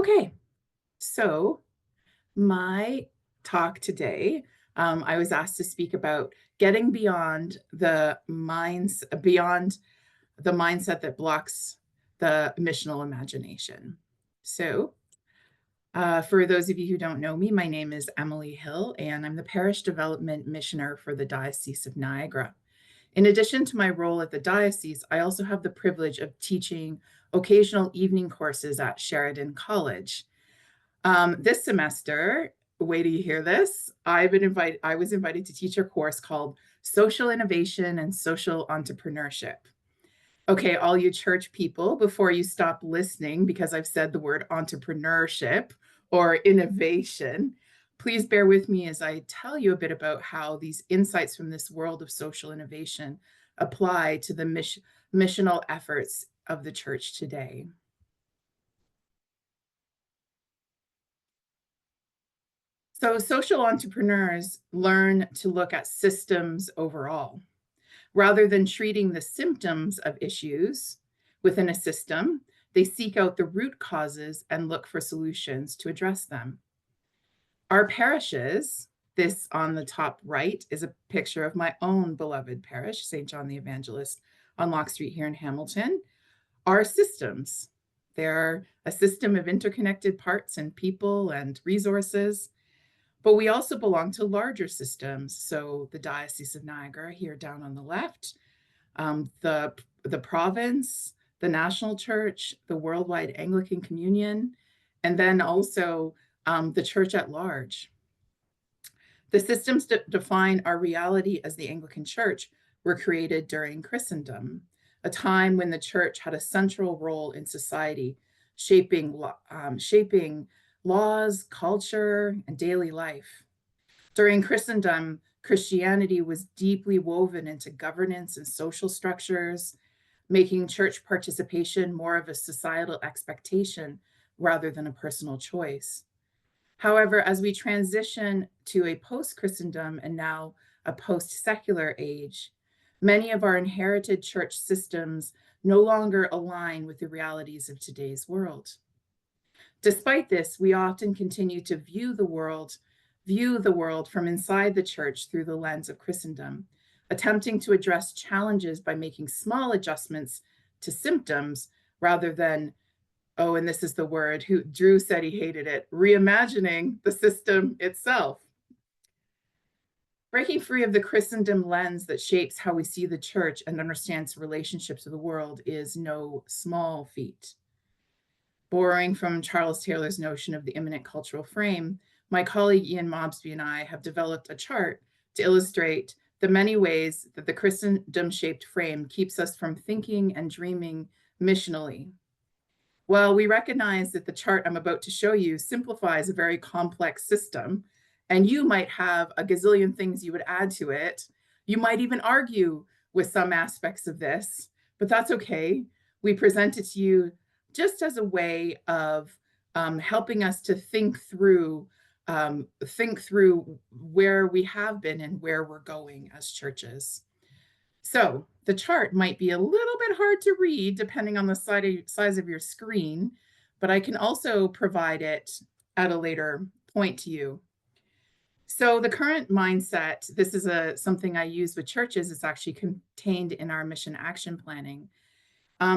Okay, so my talk today, I was asked to speak about getting beyond the mindset that blocks the missional imagination. So, for those of you who don't know me, my name is Emily Hill, and I'm the Parish Development Missioner for the Diocese of Niagara. In addition to my role at the diocese, I also have the privilege of teaching occasional evening courses at Sheridan College. This semester, wait till you hear this, I was invited to teach a course called Social Innovation and Social Entrepreneurship. Okay, all you church people, before you stop listening because I've said the word entrepreneurship or innovation, please bear with me as I tell you a bit about how these insights from this world of social innovation apply to the missional efforts of the church today. So social entrepreneurs learn to look at systems overall. Rather than treating the symptoms of issues within a system, they seek out the root causes and look for solutions to address them. Our parishes, this on the top right is a picture of my own beloved parish, St. John the Evangelist on Locke Street here in Hamilton, are systems. They're a system of interconnected parts and people and resources. But we also belong to larger systems. So the Diocese of Niagara here down on the left, the province, the national church, the worldwide Anglican Communion, and then also the church at large. The systems that define our reality as the Anglican Church were created during Christendom, a time when the church had a central role in society, shaping laws, culture, and daily life. During Christendom, Christianity was deeply woven into governance and social structures, making church participation more of a societal expectation rather than a personal choice. However, as we transition to a post-Christendom and now a post-secular age, many of our inherited church systems no longer align with the realities of today's world. Despite this, we often continue to view the world from inside the church through the lens of Christendom, attempting to address challenges by making small adjustments to symptoms rather than, oh, and this is the word, Drew said he hated it, reimagining the system itself. Breaking free of the Christendom lens that shapes how we see the church and understands relationships with the world is no small feat. Borrowing from Charles Taylor's notion of the immanent cultural frame, my colleague Ian Mobsby and I have developed a chart to illustrate the many ways that the Christendom-shaped frame keeps us from thinking and dreaming missionally. While we recognize that the chart I'm about to show you simplifies a very complex system, and you might have a gazillion things you would add to it, you might even argue with some aspects of this, but that's okay. We present it to you just as a way of helping us to think through where we have been and where we're going as churches. So the chart might be a little bit hard to read depending on the size of your screen, but I can also provide it at a later point to you. So the current mindset, this is something I use with churches. It's actually contained in our mission action planning.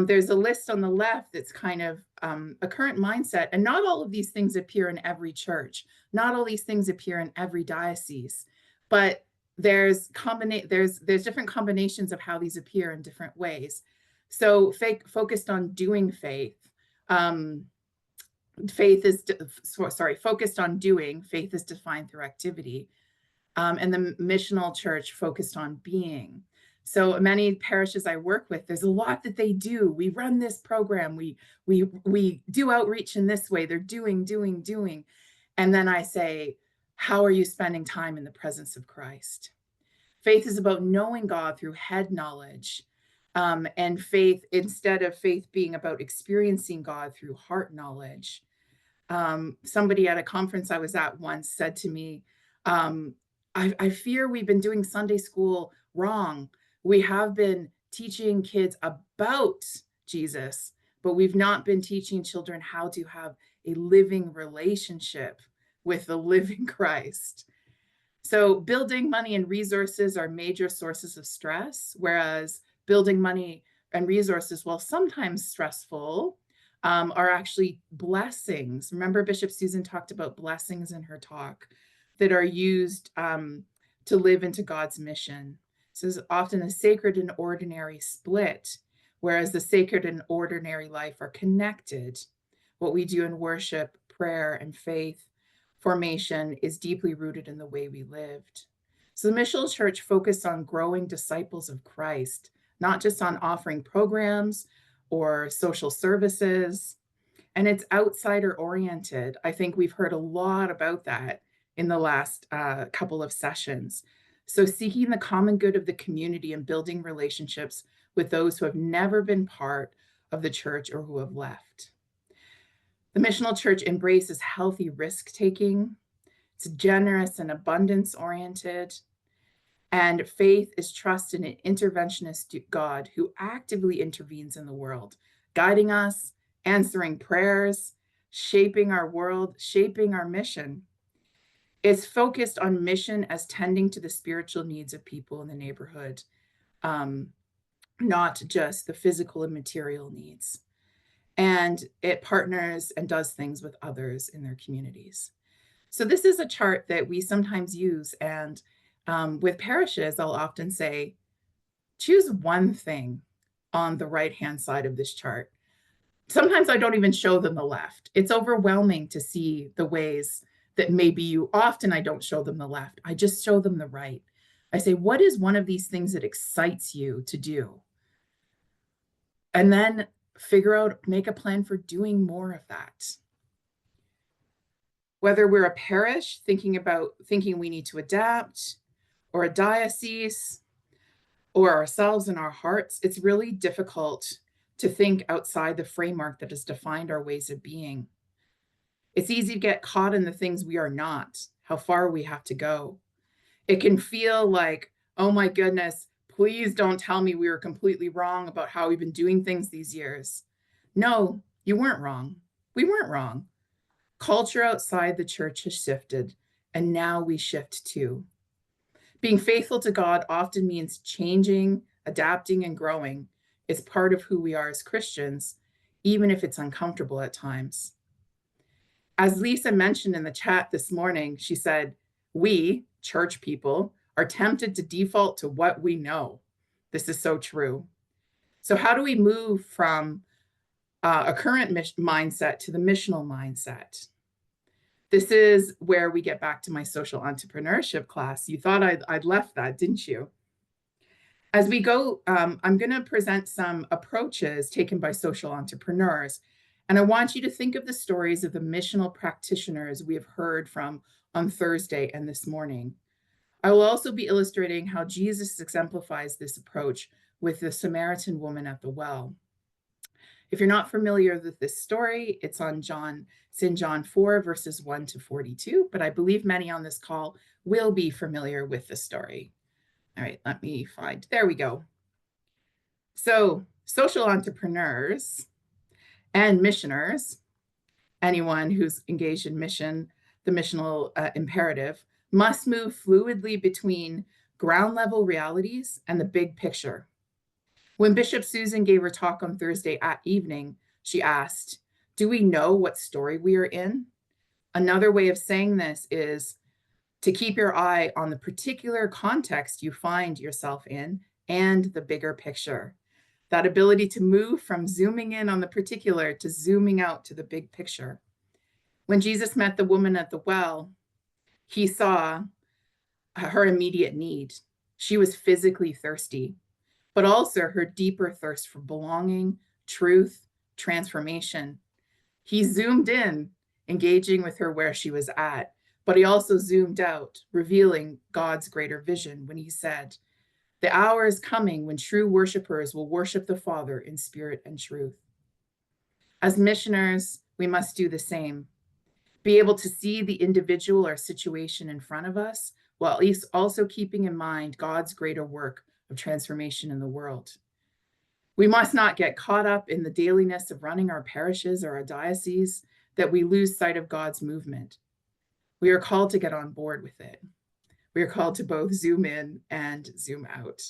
There's a list on the left that's kind of a current mindset, and not all of these things appear in every church. Not all these things appear in every diocese, but there's different combinations of how these appear in different ways. So focused on doing faith. Focused on doing, faith is defined through activity. And the missional church focused on being. So many parishes I work with, there's a lot that they do. We run this program, we do outreach in this way, they're doing. And then I say, how are you spending time in the presence of Christ? Faith is about knowing God through head knowledge. And faith, instead of faith being about experiencing God through heart knowledge. Somebody at a conference I was at once said to me, I fear we've been doing Sunday school wrong. We have been teaching kids about Jesus, but we've not been teaching children how to have a living relationship with the living Christ. So building money and resources are major sources of stress, whereas building money and resources, while sometimes stressful, are actually blessings. Remember, Bishop Susan talked about blessings in her talk that are used to live into God's mission. So there's often a sacred and ordinary split, whereas the sacred and ordinary life are connected. What we do in worship, prayer, and faith formation is deeply rooted in the way we lived. So the Missional Church focused on growing disciples of Christ, not just on offering programs or social services. And it's outsider oriented. I think we've heard a lot about that in the last couple of sessions. So seeking the common good of the community and building relationships with those who have never been part of the church or who have left. The Missional Church embraces healthy risk-taking. It's generous and abundance-oriented. And faith is trust in an interventionist God who actively intervenes in the world, guiding us, answering prayers, shaping our world, shaping our mission. It's focused on mission as tending to the spiritual needs of people in the neighborhood, not just the physical and material needs. And it partners and does things with others in their communities. So this is a chart that we sometimes use. And with parishes, I'll often say, choose one thing on the right-hand side of this chart. Sometimes I don't even show them the left. It's overwhelming to see the ways that often I don't show them the left. I just show them the right. I say, what is one of these things that excites you to do? And then make a plan for doing more of that. Whether we're a parish thinking we need to adapt, or a diocese, or ourselves in our hearts, it's really difficult to think outside the framework that has defined our ways of being. It's easy to get caught in the things we are not, how far we have to go. It can feel like, oh my goodness, please don't tell me we were completely wrong about how we've been doing things these years. No, you weren't wrong. We weren't wrong. Culture outside the church has shifted, and now we shift too. Being faithful to God often means changing, adapting, and growing. It's part of who we are as Christians, even if it's uncomfortable at times. As Lisa mentioned in the chat this morning, she said, we, church people, are tempted to default to what we know. This is so true. So how do we move from a current mindset to the missional mindset? This is where we get back to my social entrepreneurship class. You thought I'd left that, didn't you? As we go, I'm going to present some approaches taken by social entrepreneurs. And I want you to think of the stories of the missional practitioners we have heard from on Thursday and this morning. I will also be illustrating how Jesus exemplifies this approach with the Samaritan woman at the well. If you're not familiar with this story, it's in John 4, verses 1 to 42, but I believe many on this call will be familiar with the story. All right, let me find, there we go. So social entrepreneurs and missioners, anyone who's engaged in mission, the missional imperative, must move fluidly between ground level realities and the big picture. When Bishop Susan gave her talk on Thursday evening, she asked, do we know what story we are in? Another way of saying this is to keep your eye on the particular context you find yourself in and the bigger picture. That ability to move from zooming in on the particular to zooming out to the big picture. When Jesus met the woman at the well, he saw her immediate need. She was physically thirsty, but also her deeper thirst for belonging, truth, transformation. He zoomed in, engaging with her where she was at, but he also zoomed out, revealing God's greater vision when he said, the hour is coming when true worshipers will worship the Father in spirit and truth. As missioners, we must do the same. Be able to see the individual or situation in front of us, while also keeping in mind God's greater work of transformation in the world. We must not get caught up in the dailiness of running our parishes or our dioceses. that we lose sight of God's movement. We are called to get on board with it. We are called to both zoom in and zoom out.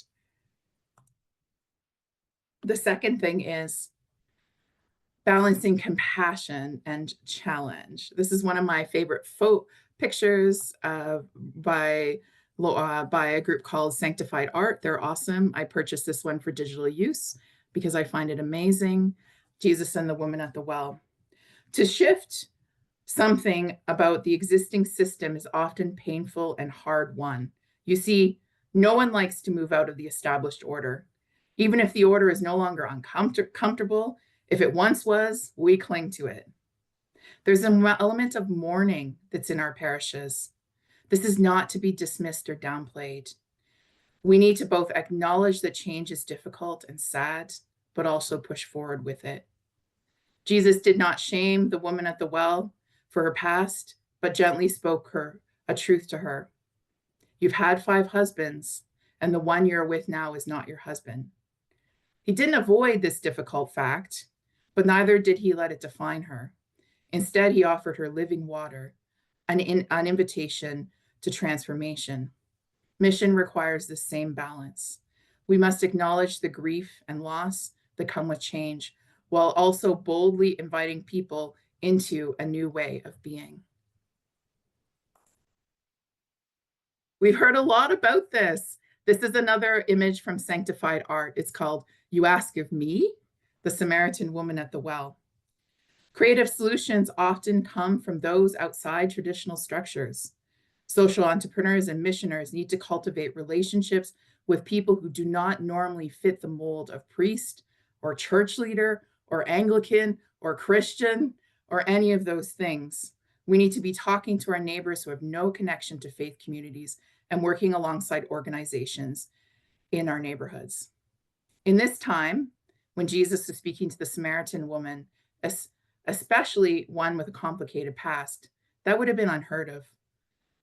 The second thing is balancing compassion and challenge. This is one of my favorite pictures by a group called Sanctified Art. They're awesome. I purchased this one for digital use because I find it amazing. Jesus and the woman at the well. To shift something about the existing system is often painful and hard won. You see, no one likes to move out of the established order. Even if the order is no longer uncomfortable, if it once was, we cling to it. There's an element of mourning that's in our parishes. This is not to be dismissed or downplayed. We need to both acknowledge that change is difficult and sad, but also push forward with it. Jesus did not shame the woman at the well for her past, but gently spoke a truth to her. You've had 5 husbands, and the one you're with now is not your husband. He didn't avoid this difficult fact, but neither did he let it define her. Instead, he offered her living water, an invitation to transformation. Mission requires the same balance. We must acknowledge the grief and loss that come with change, while also boldly inviting people into a new way of being. We've heard a lot about this. This is another image from Sanctified Art. It's called You Ask of Me, the Samaritan Woman at the Well. Creative solutions often come from those outside traditional structures. Social entrepreneurs and missioners need to cultivate relationships with people who do not normally fit the mold of priest or church leader or Anglican or Christian or any of those things. We need to be talking to our neighbors who have no connection to faith communities and working alongside organizations in our neighborhoods. In this time, when Jesus was speaking to the Samaritan woman, especially one with a complicated past, that would have been unheard of.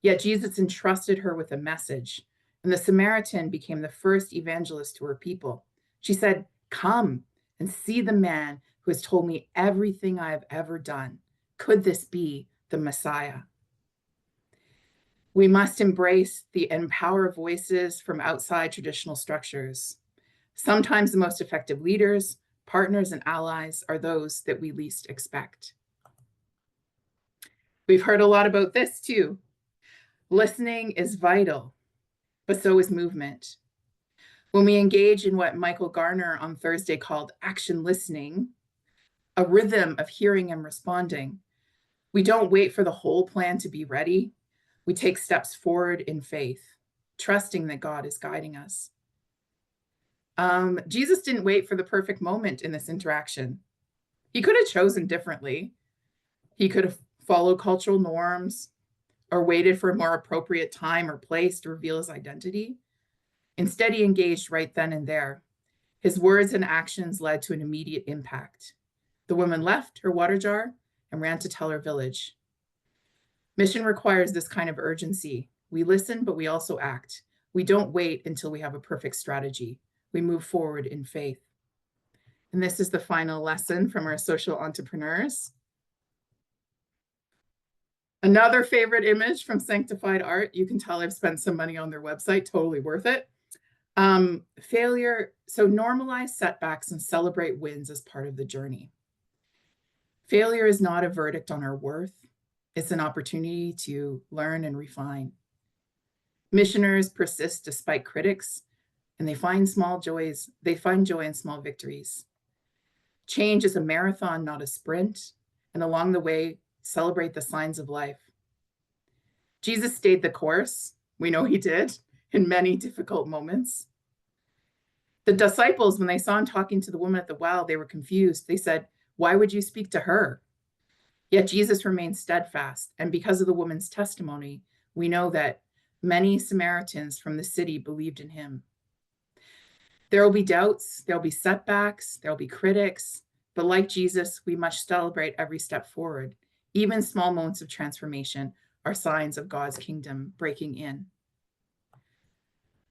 Yet Jesus entrusted her with a message, and the Samaritan became the first evangelist to her people. She said, "Come and see the man who has told me everything I have ever done. Could this be the Messiah?" We must embrace the empower voices from outside traditional structures. Sometimes the most effective leaders, partners, and allies are those that we least expect. We've heard a lot about this too. Listening is vital, but so is movement. When we engage in what Michael Garner on Thursday called action listening, a rhythm of hearing and responding, we don't wait for the whole plan to be ready. We take steps forward in faith, trusting that God is guiding us. Jesus didn't wait for the perfect moment in this interaction. He could have chosen differently. He could have followed cultural norms or waited for a more appropriate time or place to reveal his identity. Instead, he engaged right then and there. His words and actions led to an immediate impact. The woman left her water jar and ran to tell her village. Mission requires this kind of urgency. We listen, but we also act. We don't wait until we have a perfect strategy. We move forward in faith. And this is the final lesson from our social entrepreneurs. Another favorite image from Sanctified Art. You can tell I've spent some money on their website, totally worth it. Failure, so normalize setbacks and celebrate wins as part of the journey. Failure is not a verdict on our worth. It's an opportunity to learn and refine. Missioners persist despite critics, and they find joy in small victories. Change is a marathon, not a sprint, and along the way, celebrate the signs of life. Jesus stayed the course. We know he did in many difficult moments. The disciples, when they saw him talking to the woman at the well, they were confused. They said, "Why would you speak to her?" Yet Jesus remained steadfast. And because of the woman's testimony, we know that many Samaritans from the city believed in him. There will be doubts, there'll be setbacks, there'll be critics, but like Jesus, we must celebrate every step forward. Even small moments of transformation are signs of God's kingdom breaking in.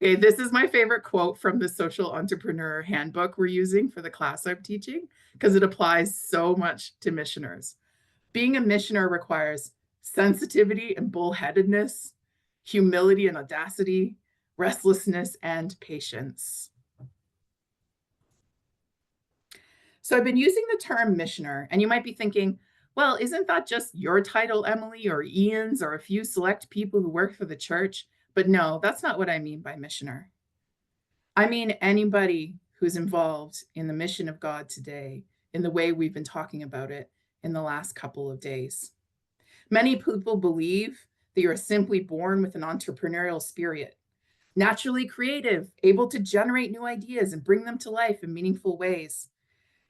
Okay, this is my favorite quote from the Social Entrepreneur Handbook we're using for the class I'm teaching, because it applies so much to missioners. Being a missioner requires sensitivity and bullheadedness, humility and audacity, restlessness and patience. So I've been using the term missioner, and you might be thinking, well, isn't that just your title, Emily, or Ian's, or a few select people who work for the church? But no, that's not what I mean by missioner. I mean anybody who's involved in the mission of God today, in the way we've been talking about it in the last couple of days. Many people believe that you're simply born with an entrepreneurial spirit, naturally creative, able to generate new ideas and bring them to life in meaningful ways.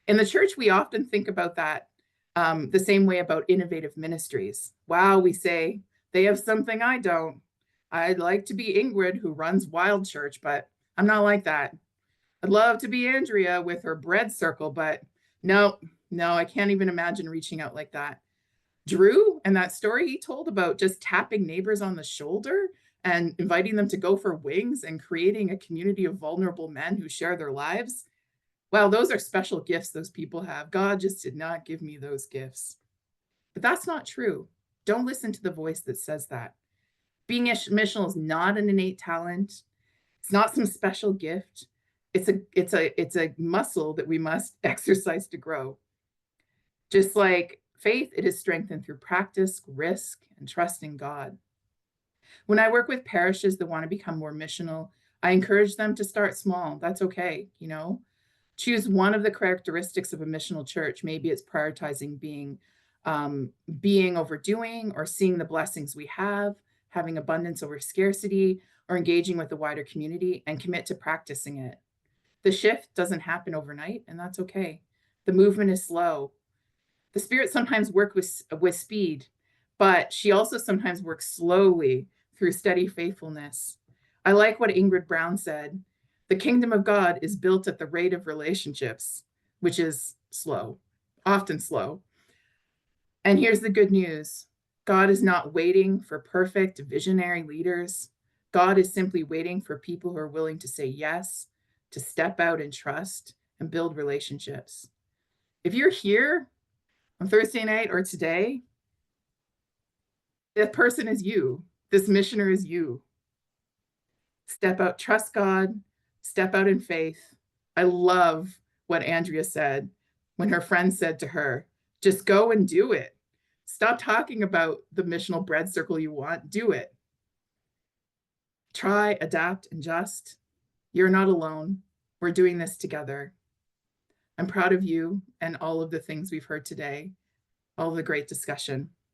In the church, we often think about that the same way about innovative ministries. Wow, we say, they have something I don't. I'd like to be Ingrid, who runs Wild Church, but I'm not like that. I'd love to be Andrea with her bread circle, but no, I can't even imagine reaching out like that. Drew and that story he told about just tapping neighbors on the shoulder and inviting them to go for wings and creating a community of vulnerable men who share their lives. Wow, those are special gifts those people have. God just did not give me those gifts. But that's not true. Don't listen to the voice that says that. Being missional is not an innate talent. It's not some special gift. It's a muscle that we must exercise to grow. Just like faith, it is strengthened through practice, risk, and trust in God. When I work with parishes that want to become more missional, I encourage them to start small. That's okay, Choose one of the characteristics of a missional church. Maybe it's prioritizing being over doing, or seeing the blessings we have, having abundance over scarcity, or engaging with the wider community, and commit to practicing it. The shift doesn't happen overnight, and that's okay. The movement is slow. The Spirit sometimes works with speed, but she also sometimes works slowly through steady faithfulness. I like what Ingrid Brown said. The kingdom of God is built at the rate of relationships, which is slow, often slow. And here's the good news. God is not waiting for perfect visionary leaders. God is simply waiting for people who are willing to say yes, to step out and trust and build relationships. If you're here on Thursday night or today, that person is you. This missioner is you. Step out, trust God, step out in faith. I love what Andrea said when her friend said to her, just go and do it. Stop talking about the missional bread circle you want, do it. Try, adapt, and just. You're not alone. We're doing this together. I'm proud of you and all of the things we've heard today, all the great discussion.